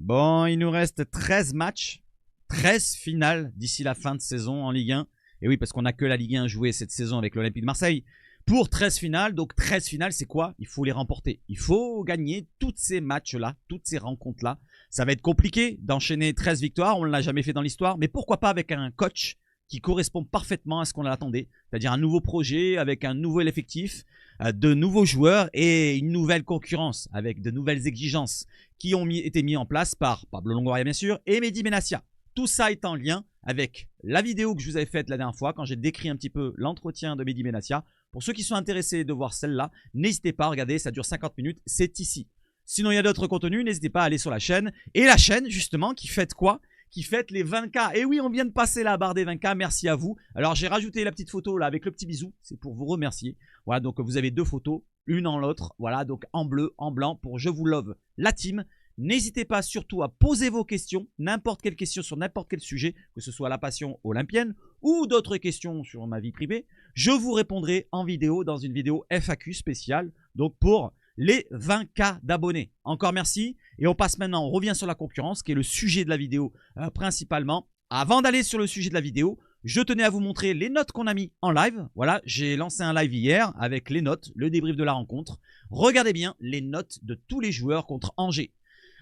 Bon, il nous reste 13 matchs, 13 finales d'ici la fin de saison en Ligue 1. Et oui, parce qu'on n'a que la Ligue 1 jouée cette saison avec l'Olympique de Marseille. Pour 13 finales, donc 13 finales, c'est quoi? Il faut les remporter. Il faut gagner tous ces matchs-là, toutes ces rencontres-là. Ça va être compliqué d'enchaîner 13 victoires, on ne l'a jamais fait dans l'histoire. Mais pourquoi pas avec un coach qui correspond parfaitement à ce qu'on attendait, c'est-à-dire un nouveau projet avec un nouvel effectif, de nouveaux joueurs et une nouvelle concurrence avec de nouvelles exigences qui ont été mises en place par Pablo Longoria bien sûr et Mehdi Benassia. Tout ça est en lien avec la vidéo que je vous avais faite la dernière fois quand j'ai décrit un petit peu l'entretien de Mehdi Benassia. Pour ceux qui sont intéressés de voir celle-là, n'hésitez pas à regarder, ça dure 50 minutes, c'est ici. Sinon il y a d'autres contenus, n'hésitez pas à aller sur la chaîne. Et la chaîne justement qui fête quoi? Qui fête les 20K. Et oui, on vient de passer la barre des 20K. Merci à vous. Alors, j'ai rajouté la petite photo là avec le petit bisou. C'est pour vous remercier. Voilà, donc vous avez deux photos, l'une en l'autre. Voilà, donc en bleu, en blanc pour Je vous love la team. N'hésitez pas surtout à poser vos questions, n'importe quelle question sur n'importe quel sujet, que ce soit la passion olympienne ou d'autres questions sur ma vie privée. Je vous répondrai en vidéo dans une vidéo FAQ spéciale. Donc pour les 20K d'abonnés. Encore merci. Et on passe maintenant, on revient sur la concurrence qui est le sujet de la vidéo principalement. Avant d'aller sur le sujet de la vidéo, je tenais à vous montrer les notes qu'on a mis en live. Voilà, j'ai lancé un live hier avec les notes, le débrief de la rencontre. Regardez bien les notes de tous les joueurs contre Angers.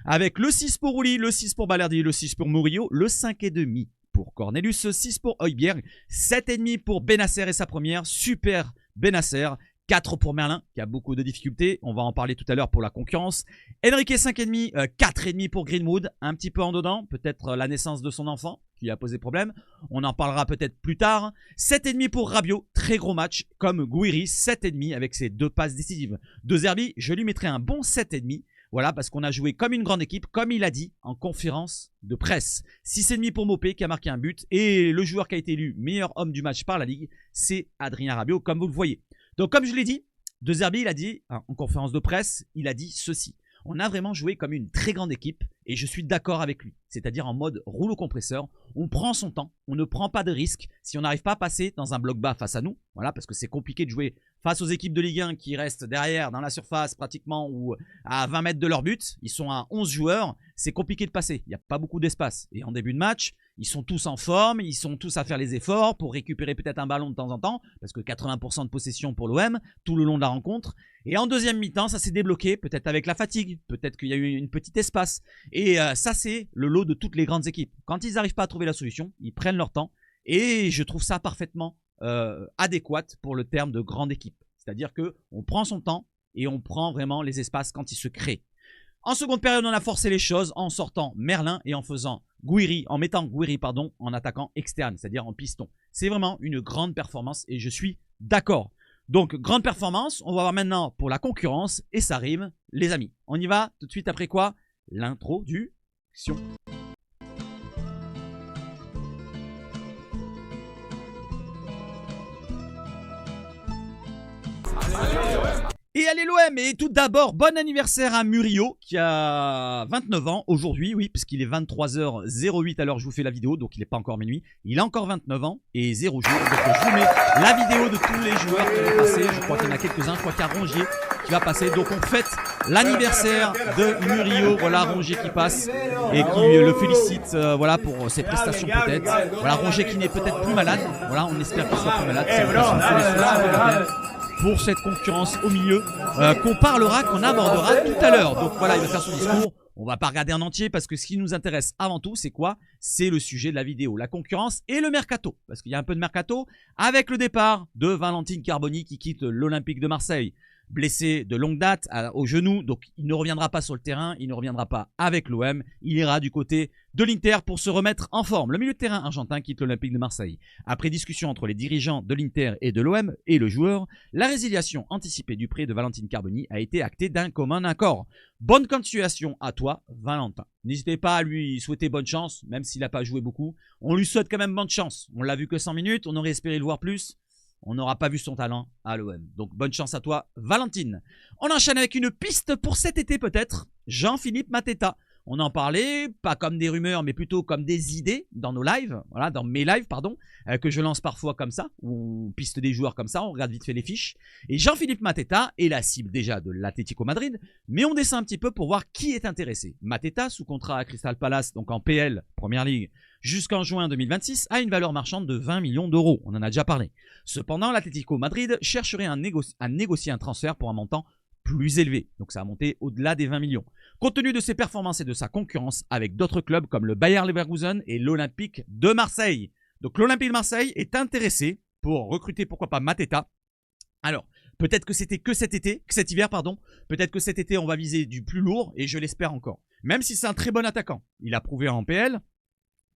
Avec le 6 pour Rouli, le 6 pour Balerdi, le 6 pour Murillo, le 5,5 pour Cornelius, 6 pour Højbjerg, 7,5 pour Benasser et sa première, super Benasser. 4 pour Merlin, qui a beaucoup de difficultés. On va en parler tout à l'heure pour la concurrence. Enrique 5,5, 4,5 pour Greenwood. Un petit peu en dedans. Peut-être la naissance de son enfant qui a posé problème. On en parlera peut-être plus tard. 7,5 pour Rabiot. Très gros match. Comme Gouiri, 7,5 avec ses 2 passes décisives. De Zerbi, je lui mettrai un bon 7,5. Voilà, parce qu'on a joué comme une grande équipe, comme il a dit en conférence de presse. 6,5 pour Mopé qui a marqué un but. Et le joueur qui a été élu meilleur homme du match par la Ligue, c'est Adrien Rabiot, comme vous le voyez. Donc comme je l'ai dit, De Zerbi, il a dit, en conférence de presse, il a dit ceci. On a vraiment joué comme une très grande équipe et je suis d'accord avec lui. C'est-à-dire en mode rouleau compresseur. On prend son temps, on ne prend pas de risques. Si on n'arrive pas à passer dans un bloc bas face à nous, voilà, parce que c'est compliqué de jouer face aux équipes de Ligue 1 qui restent derrière dans la surface pratiquement ou à 20 mètres de leur but. Ils sont à 11 joueurs, c'est compliqué de passer. Il n'y a pas beaucoup d'espace. Et en début de match, ils sont tous en forme, ils sont tous à faire les efforts pour récupérer peut-être un ballon de temps en temps, parce que 80% de possession pour l'OM tout le long de la rencontre. Et en deuxième mi-temps, ça s'est débloqué, peut-être avec la fatigue, peut-être qu'il y a eu une petite espace. Et ça, c'est le lot de toutes les grandes équipes. Quand ils n'arrivent pas à trouver la solution, ils prennent leur temps. Et je trouve ça parfaitement adéquat pour le terme de grande équipe. C'est-à-dire qu'on prend son temps et on prend vraiment les espaces quand ils se créent. En seconde période, on a forcé les choses en sortant Merlin et en faisant Gouiri, en mettant Gouiri, pardon, en attaquant externe, c'est-à-dire en piston. C'est vraiment une grande performance et je suis d'accord. Donc, grande performance, on va voir maintenant pour la concurrence et ça rime, les amis. On y va tout de suite après quoi? L'introduction. Et allez l'OM. Et tout d'abord, bon anniversaire à Murillo qui a 29 ans aujourd'hui, oui, puisqu'il est 23h08 à l'heure où je vous fais la vidéo, donc il n'est pas encore minuit. Il a encore 29 ans et 0 jour. Donc je vous mets la vidéo de tous les joueurs qui vont passer. Je crois qu'il y en a quelques-uns, je crois qu'il y a Rongier qui va passer. Donc on fête l'anniversaire de Murillo. Voilà Rongier qui passe et qui le félicite voilà, pour ses prestations peut-être. Voilà Rongier qui n'est peut-être plus malade. Voilà, on espère qu'il soit plus malade. Pour cette concurrence au milieu qu'on parlera, qu'on abordera tout à l'heure. Donc voilà, il va faire son discours. On va pas regarder en entier parce que ce qui nous intéresse avant tout, c'est quoi? C'est le sujet de la vidéo, la concurrence et le mercato. Parce qu'il y a un peu de mercato avec le départ de Valentine Carboni qui quitte l'Olympique de Marseille. Blessé de longue date au genou, donc il ne reviendra pas sur le terrain, il ne reviendra pas avec l'OM, il ira du côté de l'Inter pour se remettre en forme. Le milieu de terrain argentin quitte l'Olympique de Marseille. Après discussion entre les dirigeants de l'Inter et de l'OM et le joueur, la résiliation anticipée du prêt de Valentine Carboni a été actée d'un commun accord. Bonne continuation à toi, Valentin. N'hésitez pas à lui souhaiter bonne chance, même s'il n'a pas joué beaucoup. On lui souhaite quand même bonne chance. On l'a vu que 100 minutes, on aurait espéré le voir plus. On n'aura pas vu son talent à l'OM. Donc bonne chance à toi, Valentine. On enchaîne avec une piste pour cet été peut-être. Jean-Philippe Mateta. On en parlait, pas comme des rumeurs, mais plutôt comme des idées dans nos lives, voilà, dans mes lives, pardon, que je lance parfois comme ça, où on piste des joueurs comme ça, on regarde vite fait les fiches. Et Jean-Philippe Mateta est la cible déjà de l'Atlético Madrid, mais on descend un petit peu pour voir qui est intéressé. Mateta, sous contrat à Crystal Palace, donc en PL, Première Ligue, jusqu'en juin 2026, a une valeur marchande de 20 millions d'euros. On en a déjà parlé. Cependant, l'Atlético Madrid chercherait à négocier un transfert pour un montant plus élevé. Donc ça a monté au-delà des 20 millions. Compte tenu de ses performances et de sa concurrence avec d'autres clubs comme le Bayer Leverkusen et l'Olympique de Marseille. Donc l'Olympique de Marseille est intéressé pour recruter, pourquoi pas, Mateta. Alors, peut-être que c'était que cet hiver, pardon. Peut-être que cet été, on va viser du plus lourd et je l'espère encore. Même si c'est un très bon attaquant. Il a prouvé en PL.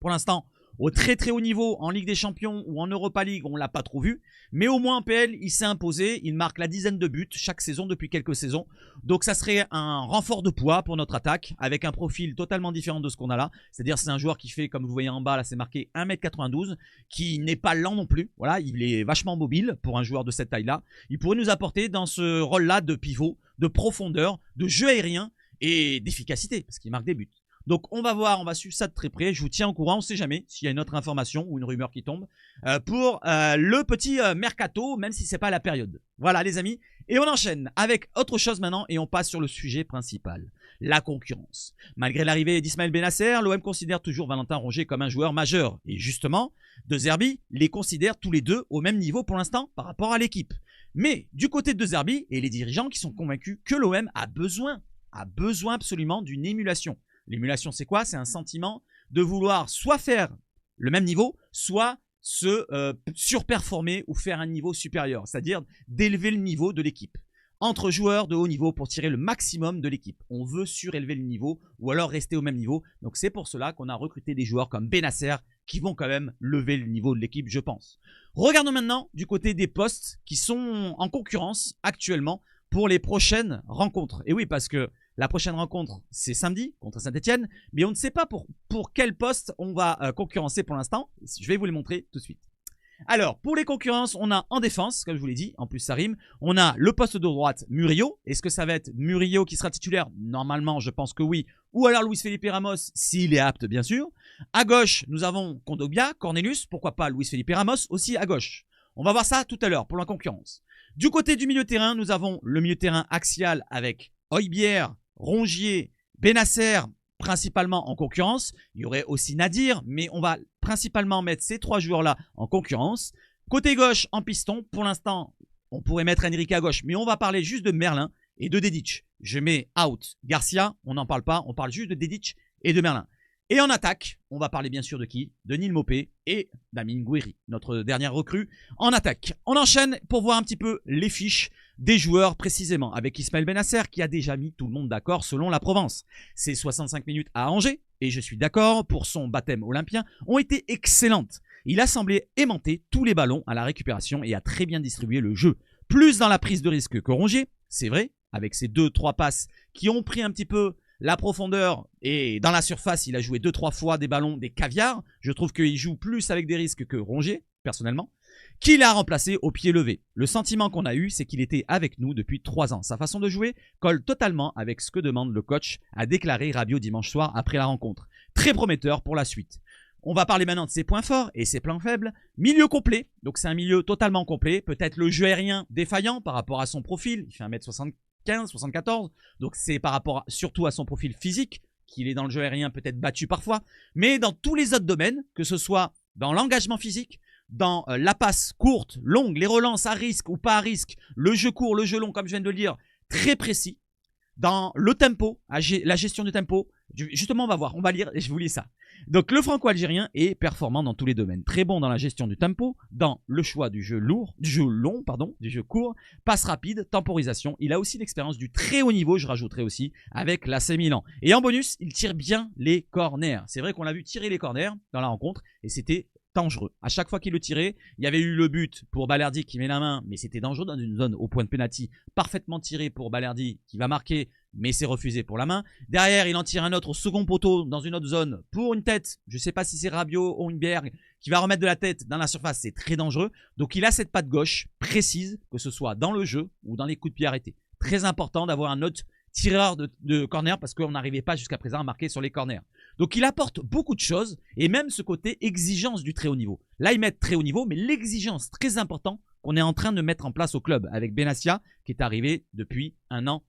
Pour l'instant, au très très haut niveau, en Ligue des Champions ou en Europa League, on ne l'a pas trop vu. Mais au moins en PL, il s'est imposé. Il marque la dizaine de buts chaque saison depuis quelques saisons. Donc ça serait un renfort de poids pour notre attaque avec un profil totalement différent de ce qu'on a là. C'est-à-dire c'est un joueur qui fait, comme vous voyez en bas, là c'est marqué 1m92, qui n'est pas lent non plus. Voilà, il est vachement mobile pour un joueur de cette taille-là. Il pourrait nous apporter dans ce rôle-là de pivot, de profondeur, de jeu aérien et d'efficacité parce qu'il marque des buts. Donc on va voir, on va suivre ça de très près. Je vous tiens au courant, on ne sait jamais s'il y a une autre information ou une rumeur qui tombe pour le petit mercato, même si ce n'est pas la période. Voilà les amis. Et on enchaîne avec autre chose maintenant et on passe sur le sujet principal, la concurrence. Malgré l'arrivée d'Ismaël Bennacer, l'OM considère toujours Valentin Rongier comme un joueur majeur. Et justement, De Zerbi les considère tous les deux au même niveau pour l'instant par rapport à l'équipe. Mais du côté de De Zerbi et les dirigeants qui sont convaincus que l'OM a besoin absolument d'une émulation. L'émulation, c'est quoi? C'est un sentiment de vouloir soit faire le même niveau, soit se surperformer ou faire un niveau supérieur. C'est-à-dire d'élever le niveau de l'équipe. Entre joueurs de haut niveau pour tirer le maximum de l'équipe. On veut surélever le niveau ou alors rester au même niveau. Donc c'est pour cela qu'on a recruté des joueurs comme Bennacer qui vont quand même lever le niveau de l'équipe, je pense. Regardons maintenant du côté des postes qui sont en concurrence actuellement pour les prochaines rencontres. Et oui, parce que la prochaine rencontre, c'est samedi contre Saint-Etienne, mais on ne sait pas pour quel poste on va concurrencer pour l'instant. Je vais vous les montrer tout de suite. Alors, pour les concurrences, on a en défense, comme je vous l'ai dit, en plus ça rime, on a le poste de droite Murillo. Est-ce que ça va être Murillo qui sera titulaire? Normalement, je pense que oui. Ou alors Luis Felipe Ramos, s'il est apte, bien sûr. À gauche, nous avons Kondogbia, Cornelius, pourquoi pas Luis Felipe Ramos, aussi à gauche. On va voir ça tout à l'heure pour la concurrence. Du côté du milieu de terrain, nous avons le milieu de terrain axial avec Højbjerg, Rongier, Bennacer, principalement en concurrence. Il y aurait aussi Nadir, mais on va principalement mettre ces trois joueurs-là en concurrence. Côté gauche, en piston, pour l'instant, on pourrait mettre Henrique à gauche, mais on va parler juste de Merlin et de Dedic. Je mets out Garcia, on n'en parle pas, on parle juste de Dedic et de Merlin. Et en attaque, on va parler bien sûr de qui? De Neil Maupay et d'Amine Gouiri, notre dernière recrue en attaque. On enchaîne pour voir un petit peu les fiches des joueurs précisément, avec Ismaël Bennacer qui a déjà mis tout le monde d'accord selon la Provence. Ses 65 minutes à Angers, et je suis d'accord, pour son baptême olympien, ont été excellentes. Il a semblé aimanter tous les ballons à la récupération et a très bien distribué le jeu. Plus dans la prise de risque que Rongier, c'est vrai, avec ses 2-3 passes qui ont pris un petit peu la profondeur et dans la surface, il a joué 2-3 fois des ballons, des caviars. Je trouve qu'il joue plus avec des risques que Rongier, personnellement, qu'il a remplacé au pied levé. Le sentiment qu'on a eu, c'est qu'il était avec nous depuis 3 ans. Sa façon de jouer colle totalement avec ce que demande le coach, a déclaré Rabiot dimanche soir après la rencontre. Très prometteur pour la suite. On va parler maintenant de ses points forts et ses points faibles. Milieu complet, donc c'est un milieu totalement complet. Peut-être le jeu aérien défaillant par rapport à son profil. Il fait 1m75, 74, donc c'est par rapport surtout à son profil physique, qu'il est dans le jeu aérien peut-être battu parfois, mais dans tous les autres domaines, que ce soit dans l'engagement physique, dans la passe courte, longue, les relances à risque ou pas à risque, le jeu court, le jeu long, comme je viens de le dire, très précis, dans le tempo, la gestion du tempo, justement on va voir, on va lire, et je vous lis ça. Donc le franco-algérien est performant dans tous les domaines, très bon dans la gestion du tempo, dans le choix du jeu lourd, du jeu long, pardon, du jeu court, passe rapide, temporisation. Il a aussi l'expérience du très haut niveau, je rajouterai aussi, avec l'AC Milan. Et en bonus, il tire bien les corners. C'est vrai qu'on l'a vu tirer les corners dans la rencontre et c'était dangereux. À chaque fois qu'il le tirait, il y avait eu le but pour Balerdi qui met la main, mais c'était dangereux dans une zone au point de pénalty, parfaitement tiré pour Balerdi qui va marquer, mais c'est refusé pour la main. Derrière, il en tire un autre au second poteau dans une autre zone pour une tête. Je ne sais pas si c'est Rabiot ou Højbjerg qui va remettre de la tête dans la surface, c'est très dangereux. Donc il a cette patte gauche précise, que ce soit dans le jeu ou dans les coups de pied arrêtés. Très important d'avoir un autre tireur de corner parce qu'on n'arrivait pas jusqu'à présent à marquer sur les corners. Donc il apporte beaucoup de choses et même ce côté exigence du très haut niveau. Là, ils mettent très haut niveau, mais l'exigence très importante qu'on est en train de mettre en place au club avec Benassia qui est arrivé depuis 1 an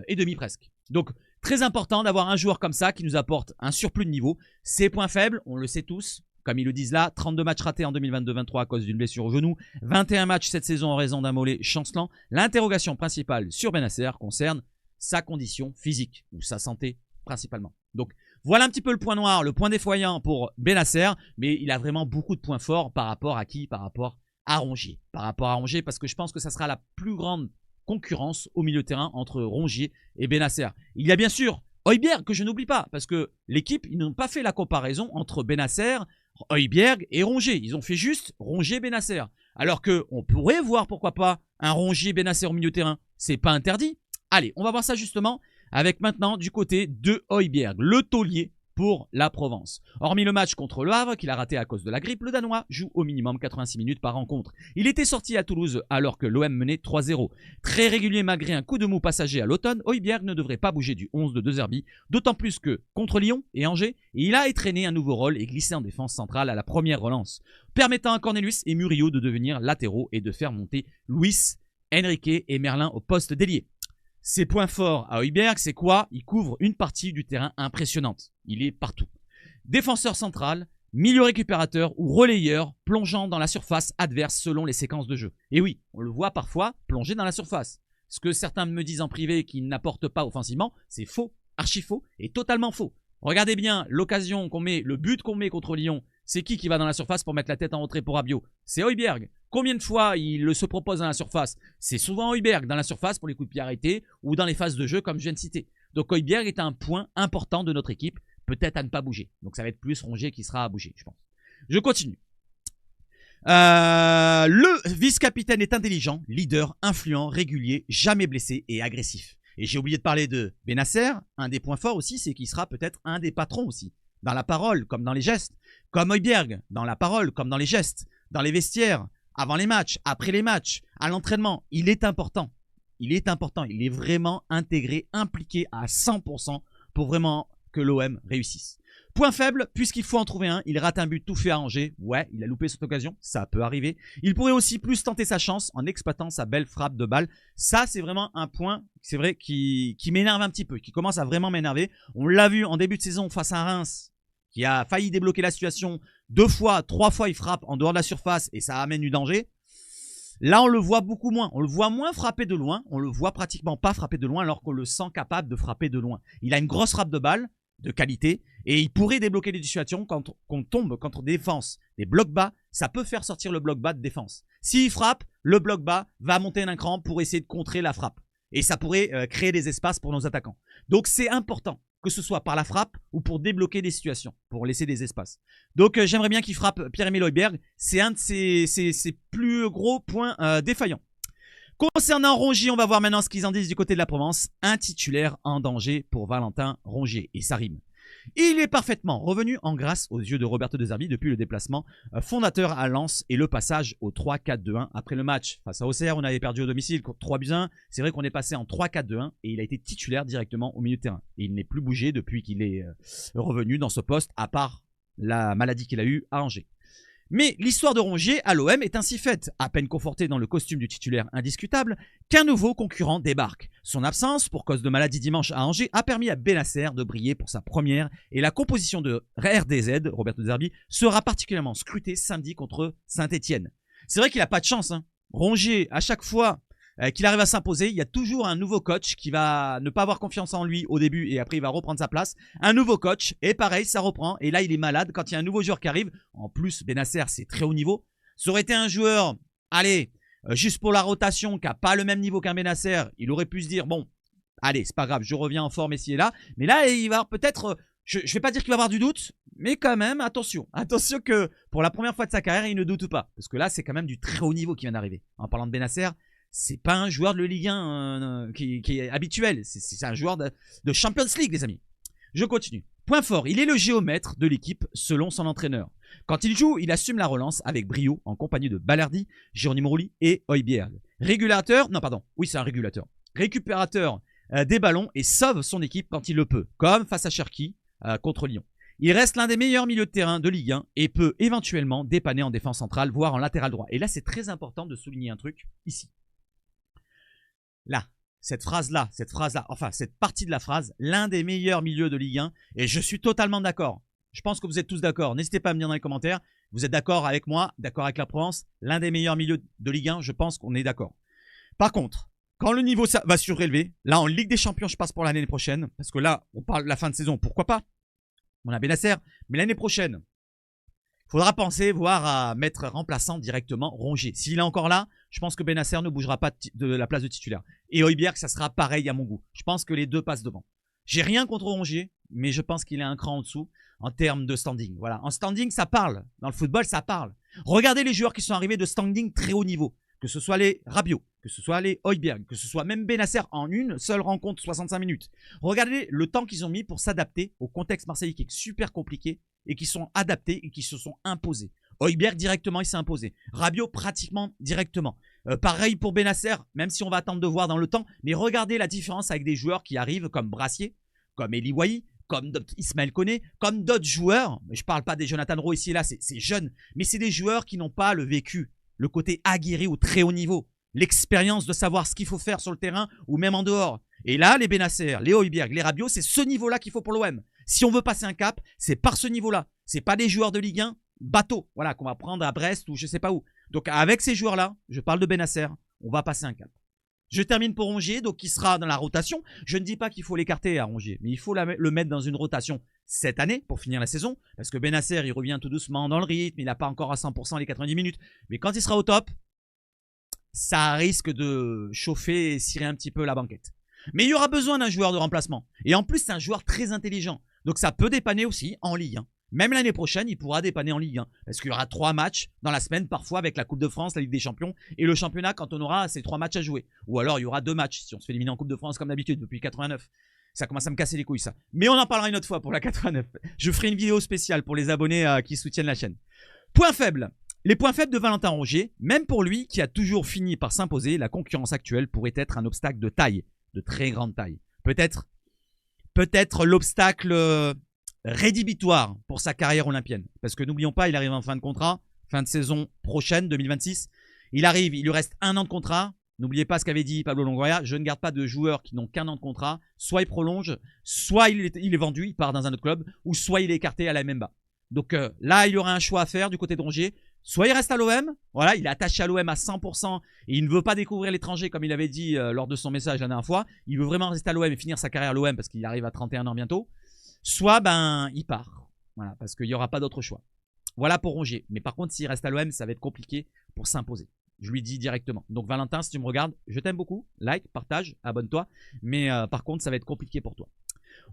et demi presque. Donc très important d'avoir un joueur comme ça qui nous apporte un surplus de niveau. Ses points faibles, on le sait tous. Comme ils le disent là, 32 matchs ratés en 2022-23 à cause d'une blessure au genou, 21 matchs cette saison en raison d'un mollet chancelant. L'interrogation principale sur Benasser concerne sa condition physique ou sa santé principalement. Donc voilà un petit peu le point noir, le point défaillant pour Benasser, mais il a vraiment beaucoup de points forts par rapport à qui? Par rapport à Rongier. Par rapport à Rongier, parce que je pense que ça sera la plus grande concurrence au milieu de terrain entre Rongier et Benasser. Il y a bien sûr Højbjerg que je n'oublie pas, parce que l'équipe, ils n'ont pas fait la comparaison entre Benasser, Højbjerg et Rongier. Ils ont fait juste Rongier-Benasser. Alors qu'on pourrait voir, pourquoi pas, un Rongier-Benasser au milieu de terrain. C'est pas interdit. Allez, on va voir ça justement avec maintenant du côté de Højbjerg, le taulier pour la Provence. Hormis le match contre Le Havre qu'il a raté à cause de la grippe, le Danois joue au minimum 86 minutes par rencontre. Il était sorti à Toulouse alors que l'OM menait 3-0. Très régulier malgré un coup de mou passager à l'automne, Højbjerg ne devrait pas bouger du 11 de De Zerbi, d'autant plus que contre Lyon et Angers, il a étraîné un nouveau rôle et glissé en défense centrale à la première relance, permettant à Cornelius et Murillo de devenir latéraux et de faire monter Luis, Enrique et Merlin au poste d'ailier. Ses points forts à Højbjerg, c'est quoi? Il couvre une partie du terrain impressionnante. Il est partout. Défenseur central, milieu récupérateur ou relayeur plongeant dans la surface adverse selon les séquences de jeu. Et oui, on le voit parfois plonger dans la surface. Ce que certains me disent en privé qu'il n'apporte pas offensivement, c'est faux, archi faux et totalement faux. Regardez bien l'occasion qu'on met, le but qu'on met contre Lyon. C'est qui va dans la surface pour mettre la tête en retrait pour Rabiot? C'est Højbjerg. Combien de fois il se propose dans la surface? C'est souvent Højbjerg dans la surface pour les coups de pied arrêtés ou dans les phases de jeu comme je viens de citer. Donc Højbjerg est un point important de notre équipe, peut-être à ne pas bouger. Donc ça va être plus Rongier qui sera à bouger, je pense. Je continue. Le vice-capitaine est intelligent, leader, influent, régulier, jamais blessé et agressif. Et j'ai oublié de parler de Benasser. Un des points forts aussi, c'est qu'il sera peut-être un des patrons aussi. Dans la parole comme dans les gestes. Comme Højbjerg, dans la parole comme dans les gestes. Dans les vestiaires, avant les matchs, après les matchs, à l'entraînement. Il est important. Il est important. Il est vraiment intégré, impliqué à 100% pour vraiment que l'OM réussisse. Point faible, puisqu'il faut en trouver un, il rate un but tout fait à Angers. Ouais, il a loupé cette occasion, ça peut arriver. Il pourrait aussi plus tenter sa chance en exploitant sa belle frappe de balle. Ça, c'est vraiment un point, c'est vrai, qui m'énerve un petit peu, qui commence à vraiment m'énerver. On l'a vu en début de saison face à Reims, qui a failli débloquer la situation. 2 fois, 3 fois, il frappe en dehors de la surface et ça amène du danger. Là, on le voit beaucoup moins. On le voit moins frapper de loin. On le voit pratiquement pas frapper de loin alors qu'on le sent capable de frapper de loin. Il a une grosse frappe de balle de qualité et il pourrait débloquer des situations quand on tombe contre défense, des blocs bas, ça peut faire sortir le bloc bas de défense. S'il frappe, le bloc bas va monter d'un cran pour essayer de contrer la frappe et ça pourrait créer des espaces pour nos attaquants. Donc c'est important que ce soit par la frappe ou pour débloquer des situations, pour laisser des espaces. Donc j'aimerais bien qu'il frappe Pierre-Emile Højbjerg, c'est un de ses plus gros points défaillants. Concernant Rongier, on va voir maintenant ce qu'ils en disent du côté de la Provence. Un titulaire en danger pour Valentin Rongier. Et ça rime. Il est parfaitement revenu en grâce aux yeux de Roberto De Zerbi depuis le déplacement fondateur à Lens et le passage au 3-4-2-1 après le match. Face à Auxerre, on avait perdu au domicile contre 3-1. C'est vrai qu'on est passé en 3-4-2-1 et il a été titulaire directement au milieu de terrain. Et il n'est plus bougé depuis qu'il est revenu dans ce poste, à part la maladie qu'il a eue à Angers. Mais l'histoire de Rongier à l'OM est ainsi faite, à peine conforté dans le costume du titulaire indiscutable, qu'un nouveau concurrent débarque. Son absence, pour cause de maladie dimanche à Angers, a permis à Benasser de briller pour sa première et la composition de RDZ, Roberto De Zerbi, sera particulièrement scrutée samedi contre Saint-Etienne. C'est vrai qu'il n'a pas de chance, hein. Rongier, à chaque fois qu'il arrive à s'imposer, il y a toujours un nouveau coach qui va ne pas avoir confiance en lui au début et après il va reprendre sa place. Un nouveau coach et pareil, ça reprend. Et là, il est malade quand il y a un nouveau joueur qui arrive. En plus, Benasser, c'est très haut niveau. Ça aurait été un joueur, allez, juste pour la rotation, qui n'a pas le même niveau qu'un Benasser, il aurait pu se dire, bon, allez, c'est pas grave, je reviens en forme ici et là. Mais là, il va peut-être, je ne vais pas dire qu'il va avoir du doute, mais quand même, attention. Attention que pour la première fois de sa carrière, il ne doute pas. Parce que là, c'est quand même du très haut niveau qui vient d'arriver. En parlant de Benasser, c'est pas un joueur de Ligue 1 qui est habituel. C'est un joueur de Champions League, les amis. Je continue. Point fort, il est le géomètre de l'équipe selon son entraîneur. Quand il joue, il assume la relance avec brio en compagnie de Balerdi, Geronimo Rulli et Højbjerg. Régulateur, non pardon, oui c'est un régulateur. Récupérateur des ballons et sauve son équipe quand il le peut, comme face à Cherki contre Lyon. Il reste l'un des meilleurs milieux de terrain de Ligue 1 et peut éventuellement dépanner en défense centrale, voire en latéral droit. Et là, c'est très important de souligner un truc ici. Là, cette phrase-là, enfin cette partie de la phrase, l'un des meilleurs milieux de Ligue 1, et je suis totalement d'accord. Je pense que vous êtes tous d'accord. N'hésitez pas à me dire dans les commentaires. Vous êtes d'accord avec moi, d'accord avec la Provence, l'un des meilleurs milieux de Ligue 1, je pense qu'on est d'accord. Par contre, quand le niveau va surélever, là en Ligue des Champions, je passe pour l'année prochaine, parce que là, on parle de la fin de saison, pourquoi pas? On a Benasser, mais l'année prochaine, il faudra penser, voire à mettre remplaçant directement Rongier. S'il est encore là, je pense que Benasser ne bougera pas de la place de titulaire. Et Højbjerg, ça sera pareil à mon goût. Je pense que les deux passent devant. J'ai rien contre Rongier, mais je pense qu'il est un cran en dessous en termes de standing. Voilà, en standing, ça parle. Dans le football, ça parle. Regardez les joueurs qui sont arrivés de standing très haut niveau. Que ce soit les Rabiot, que ce soit les Højbjerg, que ce soit même Benasser en une seule rencontre, 65 minutes. Regardez le temps qu'ils ont mis pour s'adapter au contexte marseillais qui est super compliqué et qui sont adaptés et qui se sont imposés. Højbjerg directement, il s'est imposé. Rabiot pratiquement directement. Pareil pour Benasser, même si on va attendre de voir dans le temps. Mais regardez la différence avec des joueurs qui arrivent comme Brassier, comme Eli Wahi, comme Ismaël Koné, comme d'autres joueurs. Je ne parle pas des Jonathan Rowe ici et là, c'est jeune. Mais c'est des joueurs qui n'ont pas le vécu, le côté aguerri au très haut niveau, l'expérience de savoir ce qu'il faut faire sur le terrain ou même en dehors. Et là, les Benasser, les Højbjerg, les Rabiot, c'est ce niveau-là qu'il faut pour l'OM. Si on veut passer un cap, c'est par ce niveau-là. C'est pas des joueurs de Ligue 1 bateau, voilà, qu'on va prendre à Brest ou je sais pas où. Donc avec ces joueurs-là, je parle de Benasser, on va passer un cap. Je termine pour Rongier, donc qui sera dans la rotation. Je ne dis pas qu'il faut l'écarter à Rongier, mais il faut le mettre dans une rotation cette année pour finir la saison. Parce que Benasser, il revient tout doucement dans le rythme, il n'a pas encore à 100% les 90 minutes. Mais quand il sera au top, ça risque de chauffer et cirer un petit peu la banquette. Mais il y aura besoin d'un joueur de remplacement. Et en plus, c'est un joueur très intelligent. Donc ça peut dépanner aussi en Ligue 1. Même l'année prochaine, il pourra dépanner en Ligue 1. Parce qu'il y aura 3 matchs dans la semaine, parfois avec la Coupe de France, la Ligue des Champions et le championnat quand on aura ces 3 matchs à jouer. Ou alors il y aura 2 matchs si on se fait éliminer en Coupe de France comme d'habitude depuis 89. Ça commence à me casser les couilles ça. Mais on en parlera une autre fois pour la 89. Je ferai une vidéo spéciale pour les abonnés qui soutiennent la chaîne. Point faible. Les points faibles de Valentin Rongier, même pour lui qui a toujours fini par s'imposer, la concurrence actuelle pourrait être un obstacle de taille, de très grande taille. Peut-être l'obstacle rédhibitoire pour sa carrière olympienne. Parce que n'oublions pas, il arrive en fin de contrat, fin de saison prochaine, 2026. Il arrive, il lui reste 1 an de contrat. N'oubliez pas ce qu'avait dit Pablo Longoria, je ne garde pas de joueurs qui n'ont qu'1 an de contrat. Soit il prolonge, soit il est vendu, il part dans un autre club, ou soit il est écarté à la Memba. Donc là, il y aura un choix à faire du côté de Rongier. Soit il reste à l'OM, voilà, il est attaché à l'OM à 100% et il ne veut pas découvrir l'étranger comme il avait dit lors de son message la dernière fois. Il veut vraiment rester à l'OM et finir sa carrière à l'OM parce qu'il arrive à 31 ans bientôt. Soit il part, voilà, parce qu'il n'y aura pas d'autre choix. Voilà pour Rongier. Mais par contre, s'il reste à l'OM, ça va être compliqué pour s'imposer. Je lui dis directement. Donc Valentin, si tu me regardes, je t'aime beaucoup. Like, partage, abonne-toi. Mais par contre, ça va être compliqué pour toi.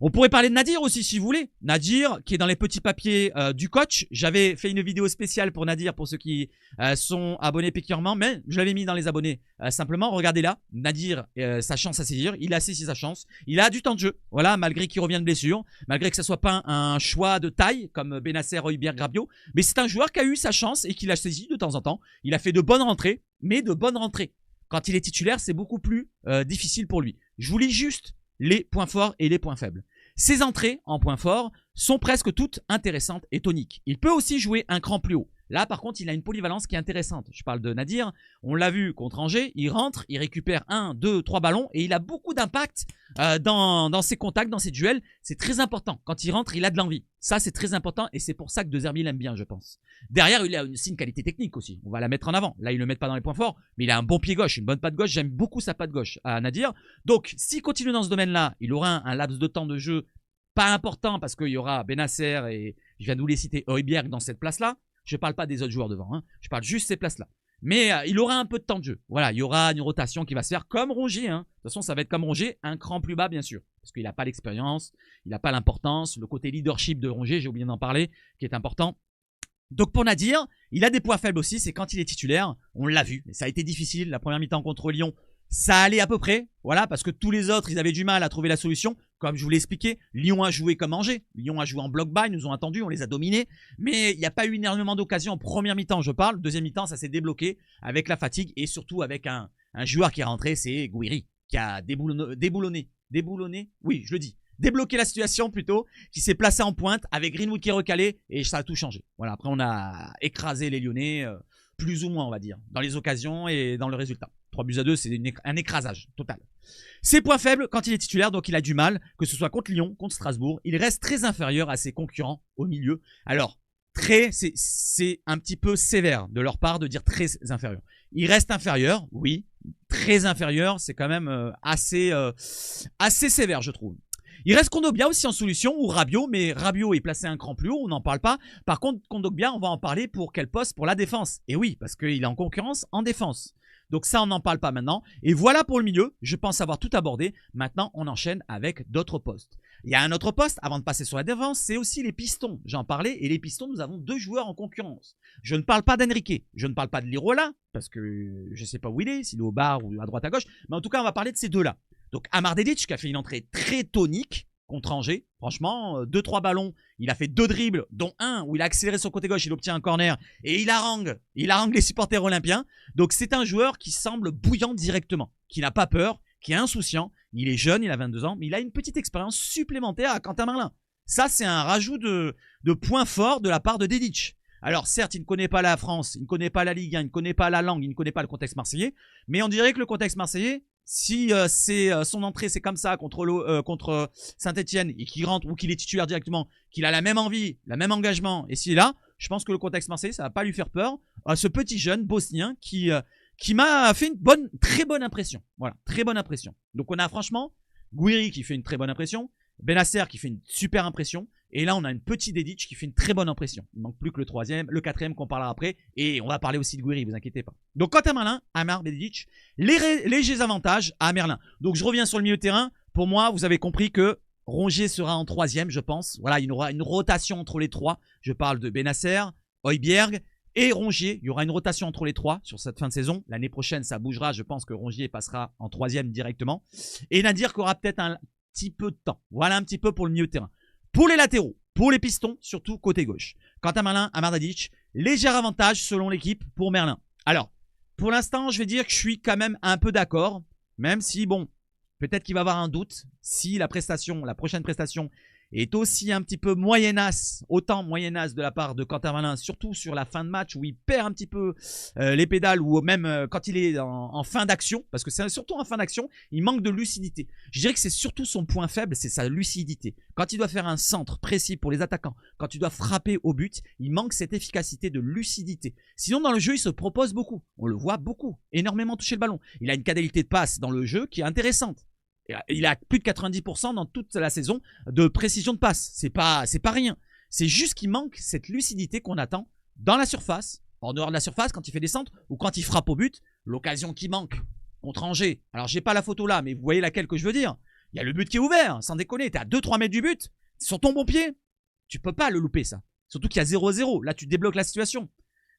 On pourrait parler de Nadir aussi si vous voulez. Nadir qui est dans les petits papiers du coach. J'avais fait une vidéo spéciale pour Nadir pour ceux qui sont abonnés péculièrement. Mais je l'avais mis dans les abonnés simplement. Regardez là. Nadir, sa chance à saisir. Il a saisi sa chance. Il a du temps de jeu. Voilà, malgré qu'il revient de blessure. Malgré que ce ne soit pas un choix de taille comme Benasser, Højbjerg, Rabiot. Mais c'est un joueur qui a eu sa chance et qui l'a saisi de temps en temps. Il a fait de bonnes rentrées. Mais de bonnes rentrées. Quand il est titulaire, c'est beaucoup plus difficile pour lui. Je vous lis juste les points forts et les points faibles. Ses entrées en points forts sont presque toutes intéressantes et toniques. Il peut aussi jouer un cran plus haut. Là, par contre, il a une polyvalence qui est intéressante. Je parle de Nadir. On l'a vu contre Angers. Il rentre, il récupère 1, 2, 3 ballons et il a beaucoup d'impact dans ses contacts, dans ses duels. C'est très important. Quand il rentre, il a de l'envie. Ça, c'est très important et c'est pour ça que De Zerbi l'aime bien, je pense. Derrière, il a aussi une qualité technique aussi. On va la mettre en avant. Là, il ne le met pas dans les points forts, mais il a un bon pied gauche, une bonne patte gauche. J'aime beaucoup sa patte gauche à Nadir. Donc, s'il continue dans ce domaine-là, il aura un laps de temps de jeu pas important parce qu'il y aura Benasser et je viens de vous les citer, Højbjerg dans cette place-là. Je ne parle pas des autres joueurs devant, hein. Je parle juste de ces places-là. Mais il aura un peu de temps de jeu. Voilà, il y aura une rotation qui va se faire comme Rongier. Hein. De toute façon, ça va être comme Rongier, un cran plus bas, bien sûr. Parce qu'il n'a pas l'expérience, il n'a pas l'importance. Le côté leadership de Rongier, j'ai oublié d'en parler, qui est important. Donc pour Nadir, il a des points faibles aussi, c'est quand il est titulaire. On l'a vu, ça a été difficile. La première mi-temps contre Lyon, ça allait à peu près. Voilà, parce que tous les autres, ils avaient du mal à trouver la solution. Comme je vous l'ai expliqué, Lyon a joué comme Angers. Lyon a joué en bloc bas, ils nous ont attendus, on les a dominés. Mais il n'y a pas eu énormément d'occasions en première mi-temps, je parle. Deuxième mi-temps, ça s'est débloqué avec la fatigue et surtout avec un joueur qui est rentré, c'est Gouiri, qui a déboulonné déboulonné, oui, je le dis, débloqué la situation plutôt, qui s'est placé en pointe avec Greenwood qui est recalé et ça a tout changé. Voilà, après on a écrasé les Lyonnais, plus ou moins on va dire, dans les occasions et dans le résultat. 3-2, c'est un écrasage total. Ses points faibles quand il est titulaire, donc il a du mal, que ce soit contre Lyon, contre Strasbourg, il reste très inférieur à ses concurrents au milieu. Alors, c'est un petit peu sévère de leur part de dire très inférieur. Il reste inférieur, oui, très inférieur, c'est quand même assez sévère je trouve. Il reste Kondogbia aussi en solution, ou Rabiot, mais Rabiot est placé un cran plus haut, on n'en parle pas. Par contre, Kondogbia, on va en parler pour quel poste? Pour la défense. Et oui, parce qu'il est en concurrence en défense. Donc ça, on n'en parle pas maintenant. Et voilà pour le milieu, je pense avoir tout abordé. Maintenant, on enchaîne avec d'autres postes. Il y a un autre poste, avant de passer sur la défense, c'est aussi les pistons. J'en parlais, et les pistons, nous avons 2 joueurs en concurrence. Je ne parle pas d'Enrique, je ne parle pas de Lirola, parce que je ne sais pas où il est, s'il est au bar ou à droite à gauche. Mais en tout cas, on va parler de ces deux-là. Donc Amar Dedić qui a fait une entrée très tonique contre Angers. Franchement, 2-3 ballons. Il a fait 2 dribbles, dont un où il a accéléré sur le côté gauche, il obtient un corner et il harangue les supporters olympiens. Donc c'est un joueur qui semble bouillant directement, qui n'a pas peur, qui est insouciant. Il est jeune, il a 22 ans, mais il a une petite expérience supplémentaire à Quentin Merlin. Ça, c'est un rajout de points forts de la part de Dedić. Alors certes, il ne connaît pas la France, il ne connaît pas la Ligue 1, il ne connaît pas la langue, il ne connaît pas le contexte marseillais, mais on dirait que le contexte marseillais, si son entrée c'est comme ça contre Saint-Etienne et qu'il rentre ou qu'il est titulaire directement, qu'il a la même envie, le même engagement, et s'il est là, je pense que le contexte marseillais, ça va pas lui faire peur à ce petit jeune bosnien qui m'a fait une très bonne impression. Voilà, très bonne impression. Donc on a franchement Gouiri qui fait une très bonne impression, Benasser qui fait une super impression, et là on a une petite Dedić qui fait une très bonne impression. Il manque plus que le quatrième qu'on parlera après, et on va parler aussi de Gouiri, vous inquiétez pas. Donc quant à Merlin, Amar Dedić, légers avantages à Merlin. Donc je reviens sur le milieu de terrain. Pour moi, vous avez compris que Rongier sera en 3e, je pense. Voilà, il y aura une rotation entre les 3. Je parle de Benasser, Højbjerg et Rongier. Il y aura une rotation entre les 3 sur cette fin de saison. L'année prochaine, ça bougera. Je pense que Rongier passera en 3e directement. Et Nadir qui aura peut-être un petit peu de temps. Voilà un petit peu pour le milieu de terrain. Pour les latéraux, pour les pistons, surtout côté gauche. Quant à Merlin, Amar Dedić, léger avantage selon l'équipe pour Merlin. Alors, pour l'instant, je vais dire que je suis quand même un peu d'accord. Même si, bon, peut-être qu'il va avoir un doute. Si la prochaine prestation est aussi un petit peu moyennasse, autant moyennasse de la part de Quentin Merlin, surtout sur la fin de match où il perd un petit peu les pédales, ou même quand il est en fin d'action, parce que c'est surtout en fin d'action, il manque de lucidité. Je dirais que c'est surtout son point faible, c'est sa lucidité. Quand il doit faire un centre précis pour les attaquants, quand il doit frapper au but, il manque cette efficacité de lucidité. Sinon dans le jeu, il se propose beaucoup, on le voit beaucoup, énormément toucher le ballon. Il a une qualité de passe dans le jeu qui est intéressante. Il a plus de 90% dans toute la saison de précision de passe. C'est pas rien. C'est juste qu'il manque cette lucidité qu'on attend dans la surface, en dehors de la surface, quand il fait des centres ou quand il frappe au but. L'occasion qui manque contre Angers. Alors, j'ai pas la photo là, mais vous voyez laquelle que je veux dire. Il y a le but qui est ouvert, sans déconner. T'es à 2-3 mètres du but, sur ton bon pied. Tu peux pas le louper, ça. Surtout qu'il y a 0-0. Là, tu débloques la situation.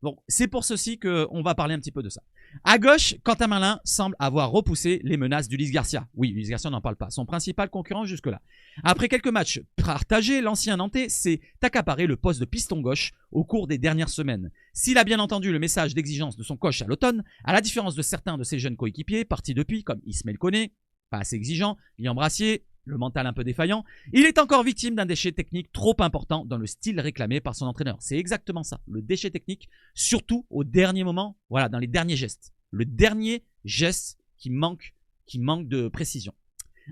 Bon, c'est pour ceci qu'on va parler un petit peu de ça. À gauche, Quentin Merlin semble avoir repoussé les menaces d'Ulysse Garcia. Oui, Ulysse Garcia, on n'en parle pas. Son principal concurrent jusque-là. Après quelques matchs partagés, l'ancien Nantais s'est accaparé le poste de piston gauche au cours des dernières semaines. S'il a bien entendu le message d'exigence de son coach à l'automne, à la différence de certains de ses jeunes coéquipiers, partis depuis, comme Ismaël Koné, pas assez exigeant, Guillaume Brassier, le mental un peu défaillant, il est encore victime d'un déchet technique trop important dans le style réclamé par son entraîneur. C'est exactement ça, le déchet technique, surtout au dernier moment, voilà, dans les derniers gestes. Le dernier geste qui manque de précision.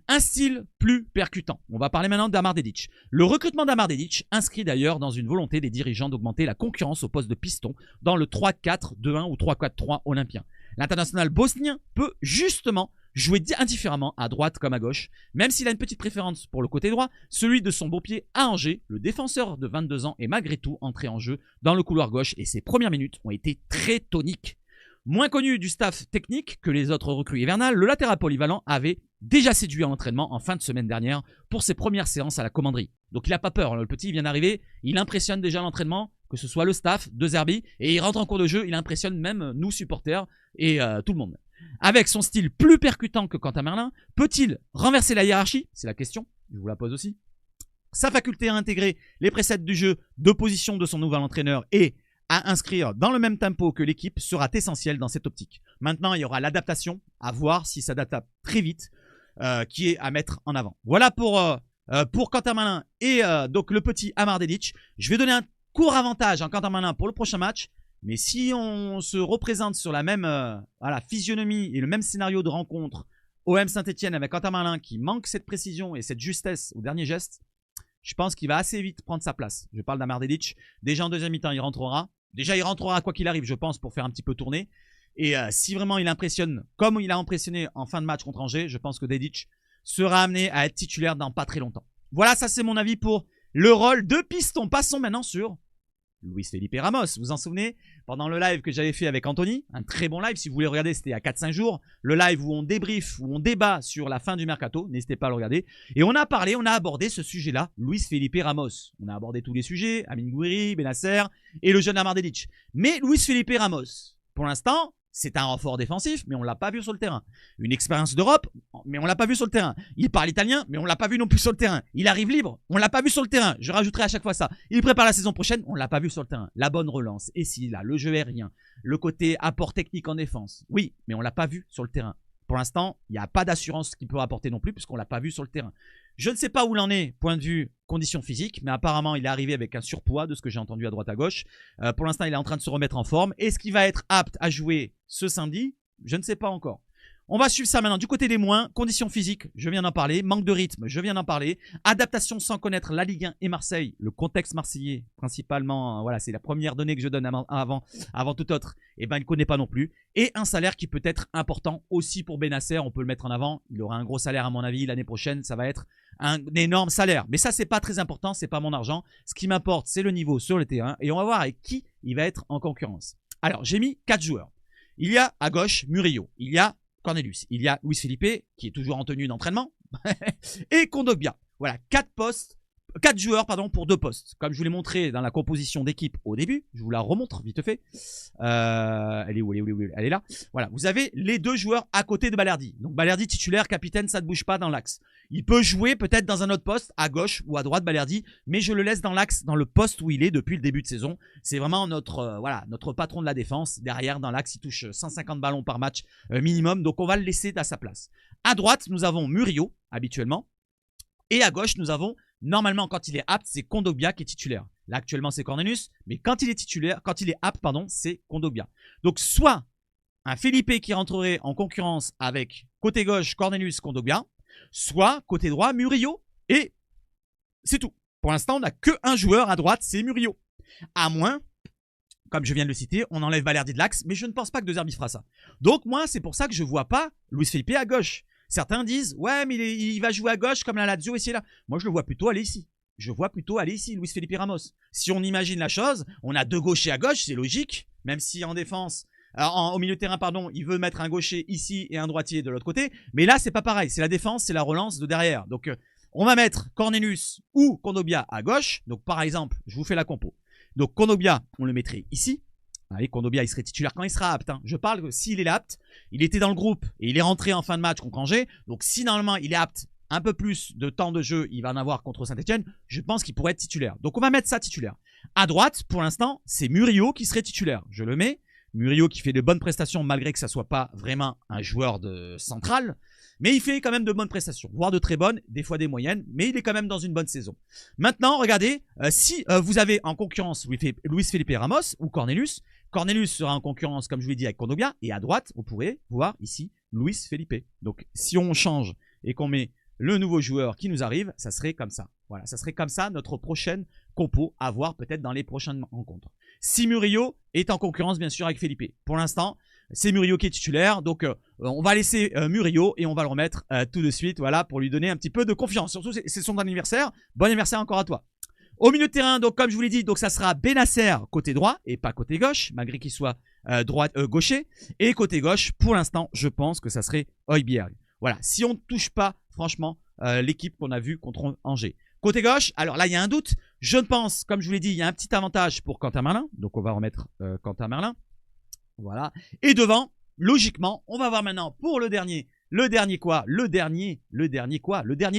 Un style plus percutant. On va parler maintenant d'Amar Dedić. Le recrutement d'Amar Dedić inscrit d'ailleurs dans une volonté des dirigeants d'augmenter la concurrence au poste de piston dans le 3-4-2-1 ou 3-4-3 olympien. L'international bosnien peut justement jouer indifféremment à droite comme à gauche, même s'il a une petite préférence pour le côté droit, celui de son beau pied à Angers, le défenseur de 22 ans est malgré tout entré en jeu dans le couloir gauche et ses premières minutes ont été très toniques. Moins connu du staff technique que les autres recrues hivernales, le latéral polyvalent avait déjà séduit en entraînement en fin de semaine dernière pour ses premières séances à la commanderie. Donc il n'a pas peur, le petit vient d'arriver, il impressionne déjà l'entraînement, que ce soit le staff de Zerbi, et il rentre en cours de jeu, il impressionne même nous supporters et tout le monde. Avec son style plus percutant que Quentin Merlin, peut-il renverser la hiérarchie? C'est la question, je vous la pose aussi. Sa faculté à intégrer les préceptes du jeu de position de son nouvel entraîneur et à inscrire dans le même tempo que l'équipe sera essentielle dans cette optique. Maintenant, il y aura l'adaptation, à voir s'il s'adapte très vite. qui est à mettre en avant. Voilà pour Quentin Malin et donc le petit Amar Dedic. Je vais donner un court avantage à Quentin Malin pour le prochain match. Mais si on se représente sur la même voilà, physionomie et le même scénario de rencontre OM Saint-Etienne avec Quentin Malin qui manque cette précision et cette justesse au dernier geste, je pense qu'il va assez vite prendre sa place. Je parle d'Amar Dedic. Déjà en deuxième mi-temps, il rentrera. Déjà, il rentrera quoi qu'il arrive, je pense, pour faire un petit peu tourner. Et si vraiment il impressionne, comme il a impressionné en fin de match contre Angers, je pense que Dedic sera amené à être titulaire dans pas très longtemps. Voilà, ça c'est mon avis pour le rôle de piston. Passons maintenant sur Luis Felipe Ramos. Vous vous en souvenez, pendant le live que j'avais fait avec Anthony, un très bon live, si vous voulez regarder, c'était il y a 4-5 jours, le live où on débrief, où on débat sur la fin du mercato, n'hésitez pas à le regarder. Et on a parlé, on a abordé ce sujet-là, Luis Felipe Ramos. On a abordé tous les sujets, Amine Gouiri, Benasser et le jeune Amar Dedic. Mais Luis Felipe Ramos, pour l'instant, c'est un renfort défensif, mais on ne l'a pas vu sur le terrain. Une expérience d'Europe, mais on ne l'a pas vu sur le terrain. Il parle italien, mais on ne l'a pas vu non plus sur le terrain. Il arrive libre, on ne l'a pas vu sur le terrain. Je rajouterai à chaque fois ça. Il prépare la saison prochaine, on ne l'a pas vu sur le terrain. La bonne relance, et si là, le jeu aérien, le côté apport technique en défense. Oui, mais on ne l'a pas vu sur le terrain. Pour l'instant, il n'y a pas d'assurance qu'il peut apporter non plus, puisqu'on ne l'a pas vu sur le terrain. Je ne sais pas où il en est, point de vue conditions physiques, mais apparemment, il est arrivé avec un surpoids, de ce que j'ai entendu à droite à gauche. Pour l'instant, il est en train de se remettre en forme. Est-ce qu'il va être apte à jouer ce samedi? Je ne sais pas encore. On va suivre ça maintenant. Du côté des moins, conditions physiques, je viens d'en parler. Manque de rythme, je viens d'en parler. Adaptation sans connaître la Ligue 1 et Marseille. Le contexte marseillais, principalement, voilà, c'est la première donnée que je donne avant tout autre. Et ben, il ne connaît pas non plus. Et un salaire qui peut être important aussi pour Benasser. On peut le mettre en avant. Il aura un gros salaire, à mon avis, l'année prochaine. Ça va être un énorme salaire. Mais ça, c'est pas très important. C'est pas mon argent. Ce qui m'importe, c'est le niveau sur le terrain. Et on va voir avec qui il va être en concurrence. Alors, j'ai mis 4 joueurs. Il y a à gauche Murillo, il y a Cornelius, il y a Luis Felipe qui est toujours en tenue d'entraînement et Kondogbia. Voilà, 4 joueurs pour 2 postes. Comme je vous l'ai montré dans la composition d'équipe au début, je vous la remontre vite fait. Elle est où? Elle est là. Voilà, vous avez les 2 joueurs à côté de Balerdi. Donc Balerdi titulaire, capitaine, ça ne bouge pas dans l'axe. Il peut jouer peut-être dans un autre poste, à gauche ou à droite Balerdi, mais je le laisse dans l'axe, dans le poste où il est depuis le début de saison. C'est vraiment notre patron de la défense. Derrière, dans l'axe, il touche 150 ballons par match minimum, donc on va le laisser à sa place. À droite, nous avons Murillo, habituellement. Et à gauche, nous avons, normalement, quand il est apte, c'est Kondogbia qui est titulaire. Là, actuellement, c'est Cornelius, mais quand il est apte, c'est Kondogbia. Donc, soit un Felipe qui rentrerait en concurrence avec côté gauche Cornelius, Kondogbia, soit côté droit Murillo, et c'est tout. Pour l'instant, on n'a qu'un joueur à droite, c'est Murillo. À moins, comme je viens de le citer, on enlève Balerdi de l'axe, mais je ne pense pas que De Zerbi fera ça. Donc moi, c'est pour ça que je ne vois pas Luis Felipe à gauche. Certains disent, ouais, mais il va jouer à gauche comme la Lazio ici et là. Moi, je le vois plutôt aller ici. Je vois plutôt aller ici, Luis Felipe Ramos. Si on imagine la chose, on a 2 gauchers à gauche, c'est logique, même si en défense, au milieu de terrain, pardon, il veut mettre un gaucher ici et un droitier de l'autre côté. Mais là, c'est pas pareil. C'est la défense, c'est la relance de derrière. Donc, on va mettre Cornelius ou Kondogbia à gauche. Donc, par exemple, je vous fais la compo. Donc, Kondogbia, on le mettrait ici. Allez, Kondogbia, il serait titulaire quand il sera apte. Hein. Je parle que s'il est apte, il était dans le groupe et il est rentré en fin de match contre Angers. Donc, si normalement il est apte, un peu plus de temps de jeu, il va en avoir contre Saint-Etienne, je pense qu'il pourrait être titulaire. Donc, on va mettre ça titulaire. À droite, pour l'instant, c'est Murillo qui serait titulaire. Je le mets. Murillo qui fait de bonnes prestations malgré que ça ne soit pas vraiment un joueur de central. Mais il fait quand même de bonnes prestations, voire de très bonnes, des fois des moyennes, mais il est quand même dans une bonne saison. Maintenant, regardez, si vous avez en concurrence Luis Felipe Ramos ou Cornelius, Cornelius sera en concurrence, comme je vous l'ai dit, avec Kondogbia, et à droite, vous pourrez voir ici Luis Felipe. Donc, si on change et qu'on met le nouveau joueur qui nous arrive, ça serait comme ça. Voilà, ça serait comme ça notre prochaine compo à voir peut-être dans les prochaines rencontres. Si Murillo est en concurrence, bien sûr, avec Felipe. Pour l'instant, c'est Murillo qui est titulaire. Donc, on va laisser Murillo et on va le remettre tout de suite, voilà, pour lui donner un petit peu de confiance. Surtout, c'est son anniversaire. Bon anniversaire encore à toi. Au milieu de terrain, donc comme je vous l'ai dit, donc ça sera Benasser côté droit et pas côté gauche, malgré qu'il soit gaucher. Et côté gauche, pour l'instant, je pense que ça serait Højbjerg. Voilà, si on ne touche pas, franchement, l'équipe qu'on a vue contre Angers. Côté gauche, alors là, il y a un doute. Je pense, comme je vous l'ai dit, il y a un petit avantage pour Quentin Merlin. Donc, on va remettre Quentin Voilà. Et devant, logiquement, on va voir maintenant pour le dernier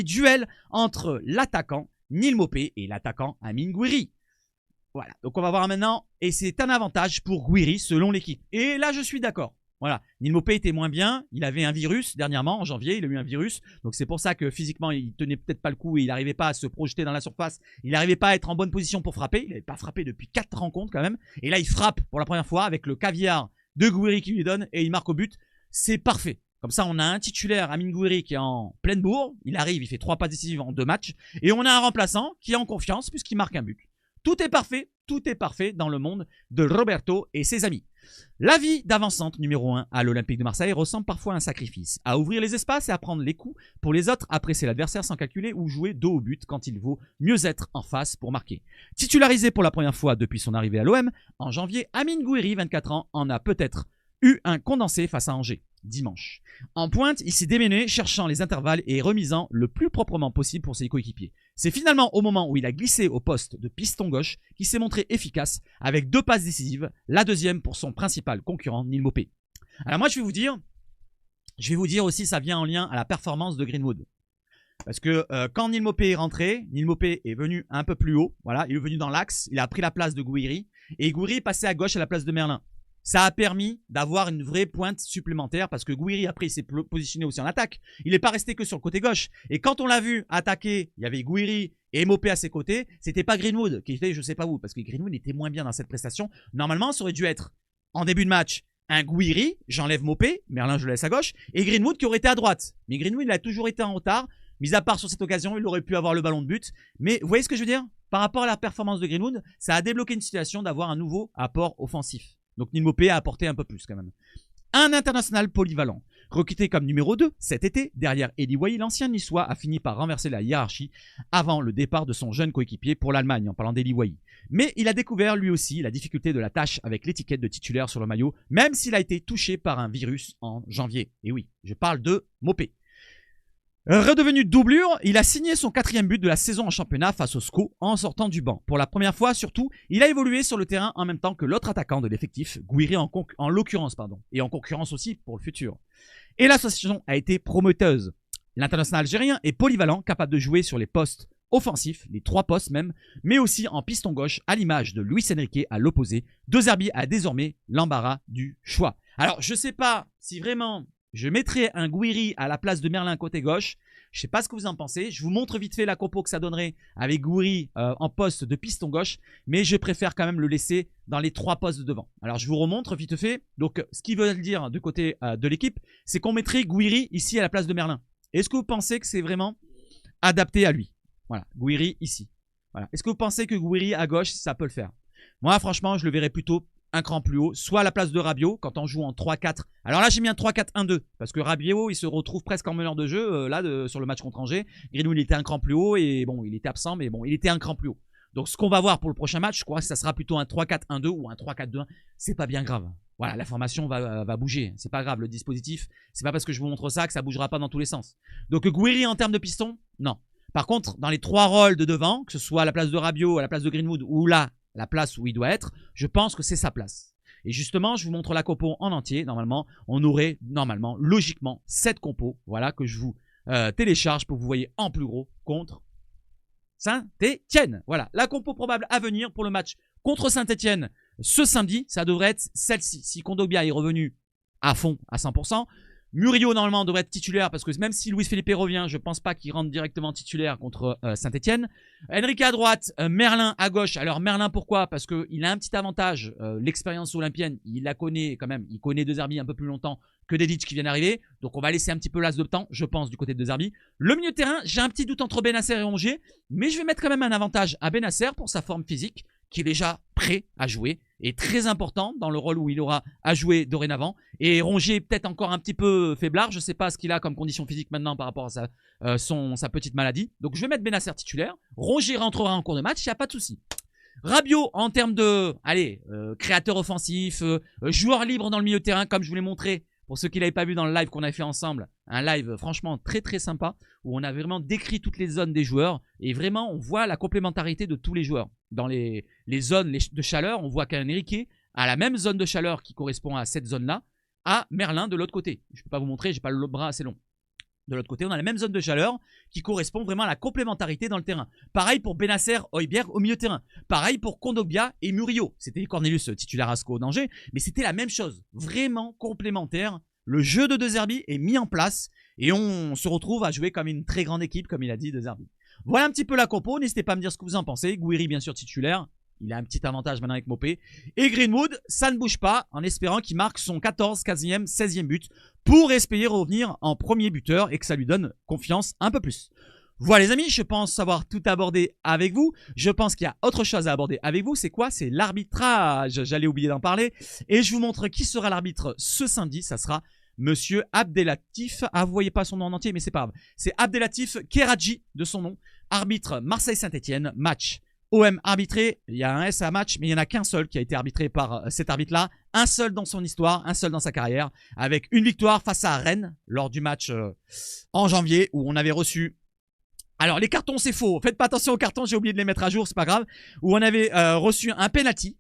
duel entre l'attaquant Neil Maupay et l'attaquant Amine Gouiri. Voilà. Donc, on va voir maintenant. Et c'est un avantage pour Gouiri selon l'équipe. Et là, je suis d'accord. Voilà, Neal Maupay était moins bien, il avait un virus dernièrement, en janvier, il a eu un virus, donc c'est pour ça que physiquement, il tenait peut-être pas le coup et il n'arrivait pas à se projeter dans la surface, il n'arrivait pas à être en bonne position pour frapper, il n'avait pas frappé depuis 4 rencontres quand même, et là il frappe pour la première fois avec le caviar de Gouiri qui lui donne et il marque au but, c'est parfait. Comme ça, on a un titulaire, Amine Gouiri, qui est en pleine bourre, il arrive, il fait 3 passes décisives en 2 matchs, et on a un remplaçant qui est en confiance puisqu'il marque un but. Tout est parfait dans le monde de Roberto et ses amis. La vie d'avancante numéro 1 à l'Olympique de Marseille ressemble parfois à un sacrifice, à ouvrir les espaces et à prendre les coups pour les autres, à presser l'adversaire sans calculer ou jouer dos au but quand il vaut mieux être en face pour marquer. Titularisé pour la première fois depuis son arrivée à l'OM, en janvier, Amine Gouiri, 24 ans, en a peut-être eu un condensé face à Angers, dimanche. En pointe, il s'est démené, cherchant les intervalles et remisant le plus proprement possible pour ses coéquipiers. C'est finalement au moment où il a glissé au poste de piston gauche qu'il s'est montré efficace avec 2 passes décisives, la deuxième pour son principal concurrent, Neal Maupay. Alors moi je vais vous dire aussi, ça vient en lien à la performance de Greenwood. Parce que quand Neal Maupay est rentré, Neal Maupay est venu un peu plus haut, voilà, il est venu dans l'axe, il a pris la place de Gouiri, et Gouiri est passé à gauche à la place de Merlin. Ça a permis d'avoir une vraie pointe supplémentaire parce que Gouiri, après, il s'est positionné aussi en attaque. Il n'est pas resté que sur le côté gauche. Et quand on l'a vu attaquer, il y avait Gouiri et Maupay à ses côtés. C'était pas Greenwood qui était, je sais pas où, parce que Greenwood était moins bien dans cette prestation. Normalement, ça aurait dû être, en début de match, un Gouiri, j'enlève Maupay, Merlin, je le laisse à gauche, et Greenwood qui aurait été à droite. Mais Greenwood, il a toujours été en retard. Mis à part sur cette occasion, il aurait pu avoir le ballon de but. Mais vous voyez ce que je veux dire? Par rapport à la performance de Greenwood, ça a débloqué une situation d'avoir un nouveau apport offensif. Donc Neal Maupay a apporté un peu plus quand même. Un international polyvalent, recruté comme numéro 2 cet été, derrière Eli Wahi, l'ancien niçois a fini par renverser la hiérarchie avant le départ de son jeune coéquipier pour l'Allemagne, en parlant d'Eli Wahi. Mais il a découvert lui aussi la difficulté de la tâche avec l'étiquette de titulaire sur le maillot, même s'il a été touché par un virus en janvier. Et oui, je parle de Maupay. Redevenu doublure, il a signé son 4e but de la saison en championnat face au SCO en sortant du banc. Pour la première fois, surtout, il a évolué sur le terrain en même temps que l'autre attaquant de l'effectif, Gouiri en l'occurrence, et en concurrence aussi pour le futur. Et l'association a été prometteuse. L'international algérien est polyvalent, capable de jouer sur les postes offensifs, les 3 postes même, mais aussi en piston gauche, à l'image de Luis Enrique à l'opposé. De Zerbi a désormais l'embarras du choix. Alors, je sais pas si vraiment je mettrai un Gouiri à la place de Merlin côté gauche. Je sais pas ce que vous en pensez. Je vous montre vite fait la compo que ça donnerait avec Gouiri en poste de piston gauche. Mais je préfère quand même le laisser dans les 3 postes de devant. Alors je vous remontre vite fait. Donc ce qui veut dire du côté de l'équipe, c'est qu'on mettrait Gouiri ici à la place de Merlin. Est-ce que vous pensez que c'est vraiment adapté à lui? Voilà, Gouiri ici. Voilà. Est-ce que vous pensez que Gouiri à gauche, ça peut le faire? Moi franchement, je le verrais plutôt un cran plus haut, soit à la place de Rabiot quand on joue en 3-4. Alors là, j'ai mis un 3-4-1-2 parce que Rabiot, il se retrouve presque en meneur de jeu sur le match contre Angers. Greenwood, il était un cran plus haut et bon, il était absent, mais bon, il était un cran plus haut. Donc ce qu'on va voir pour le prochain match, je crois que ça sera plutôt un 3-4-1-2 ou un 3-4-2-1. C'est pas bien grave. Voilà, la formation va bouger. C'est pas grave, le dispositif, c'est pas parce que je vous montre ça que ça bougera pas dans tous les sens. Donc Gouiri en termes de piston, non. Par contre, dans les 3 rôles de devant, que ce soit à la place de Rabiot, à la place de Greenwood ou là, la place où il doit être, je pense que c'est sa place. Et justement, je vous montre la compo en entier. Normalement, on aurait, logiquement, 7 compos. Voilà, que je vous télécharge pour que vous voyez en plus gros contre Saint-Etienne. Voilà, la compo probable à venir pour le match contre Saint-Etienne ce samedi. Ça devrait être celle-ci. Si Kondogbia est revenu à fond, à 100%, Murillo, normalement, devrait être titulaire parce que même si Luis Felipe revient, je pense pas qu'il rentre directement titulaire contre Saint-Etienne. Enrique à droite, Merlin à gauche. Alors Merlin, pourquoi? Parce qu'il a un petit avantage, l'expérience olympienne, il la connaît quand même. Il connaît De Zerbi un peu plus longtemps que Dedic qui vient d'arriver. Donc on va laisser un petit peu l'as de temps, je pense, du côté de De Zerbi. Le milieu de terrain, j'ai un petit doute entre Benasser et Rongier, mais je vais mettre quand même un avantage à Benasser pour sa forme physique, qui est déjà prêt à jouer et très important dans le rôle où il aura à jouer dorénavant. Et Rongier peut-être encore un petit peu faiblard. Je ne sais pas ce qu'il a comme condition physique maintenant par rapport à sa petite maladie. Donc je vais mettre Benasser titulaire. Rongier rentrera en cours de match, il n'y a pas de souci. Rabiot en termes de créateur offensif, joueur libre dans le milieu de terrain comme je vous l'ai montré. Pour ceux qui ne l'avaient pas vu dans le live qu'on avait fait ensemble, un live franchement très très sympa où on a vraiment décrit toutes les zones des joueurs et vraiment on voit la complémentarité de tous les joueurs. Dans les zones de chaleur, on voit qu'Enrique a la même zone de chaleur qui correspond à cette zone-là, à Merlin de l'autre côté. Je ne peux pas vous montrer, j'ai pas le bras assez long. De l'autre côté, on a la même zone de chaleur qui correspond vraiment à la complémentarité dans le terrain. Pareil pour Benasser, Højbjerg au milieu de terrain. Pareil pour Kondogbia et Murillo. C'était Cornelius titulaire Asco d'Angers, mais c'était la même chose. Vraiment complémentaire. Le jeu de De Zerbi est mis en place et on se retrouve à jouer comme une très grande équipe, comme il a dit De Zerbi. Voilà un petit peu la compo. N'hésitez pas à me dire ce que vous en pensez. Gouiri, bien sûr, titulaire. Il a un petit avantage maintenant avec Mopé. Et Greenwood, ça ne bouge pas en espérant qu'il marque son 14, 15e, 16e but pour espérer revenir en premier buteur et que ça lui donne confiance un peu plus. Voilà les amis, je pense avoir tout abordé avec vous. Je pense qu'il y a autre chose à aborder avec vous. C'est quoi? C'est l'arbitrage. J'allais oublier d'en parler. Et je vous montre qui sera l'arbitre ce samedi. Ça sera Monsieur Abdelatif. Ah, vous voyez pas son nom en entier, mais c'est pas grave. C'est Abdelatif Keradji de son nom. Arbitre Marseille-Saint-Etienne. Match OM arbitré, il y a un S à match, mais il n'y en a qu'un seul qui a été arbitré par cet arbitre-là. Un seul dans son histoire, un seul dans sa carrière, avec une victoire face à Rennes lors du match en janvier où on avait reçu... Alors les cartons c'est faux, faites pas attention aux cartons, j'ai oublié de les mettre à jour, c'est pas grave. Où on avait reçu un penalty.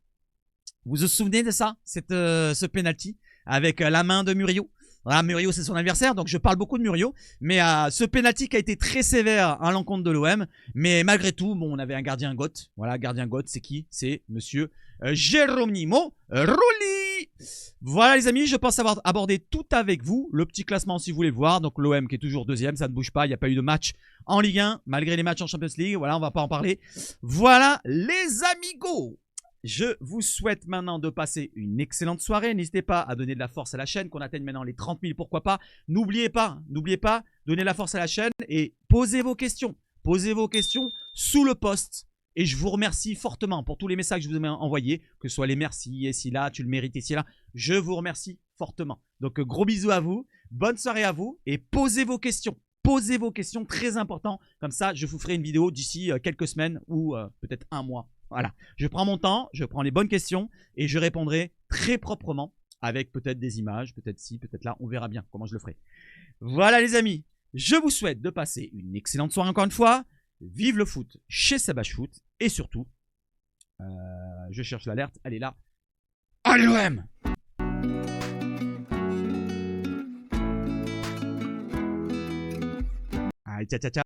Vous vous souvenez de ça, ce penalty avec la main de Murillo? Voilà, Murillo c'est son adversaire, donc je parle beaucoup de Murillo. Mais ce penalty qui a été très sévère à l'encontre de l'OM. Mais malgré tout, bon, on avait un gardien Goth. Voilà, gardien Goth, c'est qui? C'est monsieur Geronimo Rulli. Voilà les amis, je pense avoir abordé tout avec vous. Le petit classement si vous voulez le voir. Donc l'OM qui est toujours deuxième, ça ne bouge pas. Il n'y a pas eu de match en Ligue 1, malgré les matchs en Champions League. Voilà, on va pas en parler. Voilà les amigos. Je vous souhaite maintenant de passer une excellente soirée. N'hésitez pas à donner de la force à la chaîne, qu'on atteigne maintenant les 30 000, pourquoi pas. N'oubliez pas, donnez de la force à la chaîne et posez vos questions. Posez vos questions sous le post. Et je vous remercie fortement pour tous les messages que je vous ai envoyés, que ce soit les merci, et si là, tu le mérites, ici là. Je vous remercie fortement. Donc, gros bisous à vous, bonne soirée à vous et posez vos questions. Posez vos questions, très important. Comme ça, je vous ferai une vidéo d'ici quelques semaines ou peut-être un mois. Voilà, je prends mon temps, je prends les bonnes questions et je répondrai très proprement avec peut-être des images, peut-être ci, peut-être là, on verra bien comment je le ferai. Voilà les amis, je vous souhaite de passer une excellente soirée encore une fois. Vive le foot chez Sabache Foot et surtout, je cherche l'alerte, elle est là. Allez l'OM! Allez, ciao, ciao, ciao.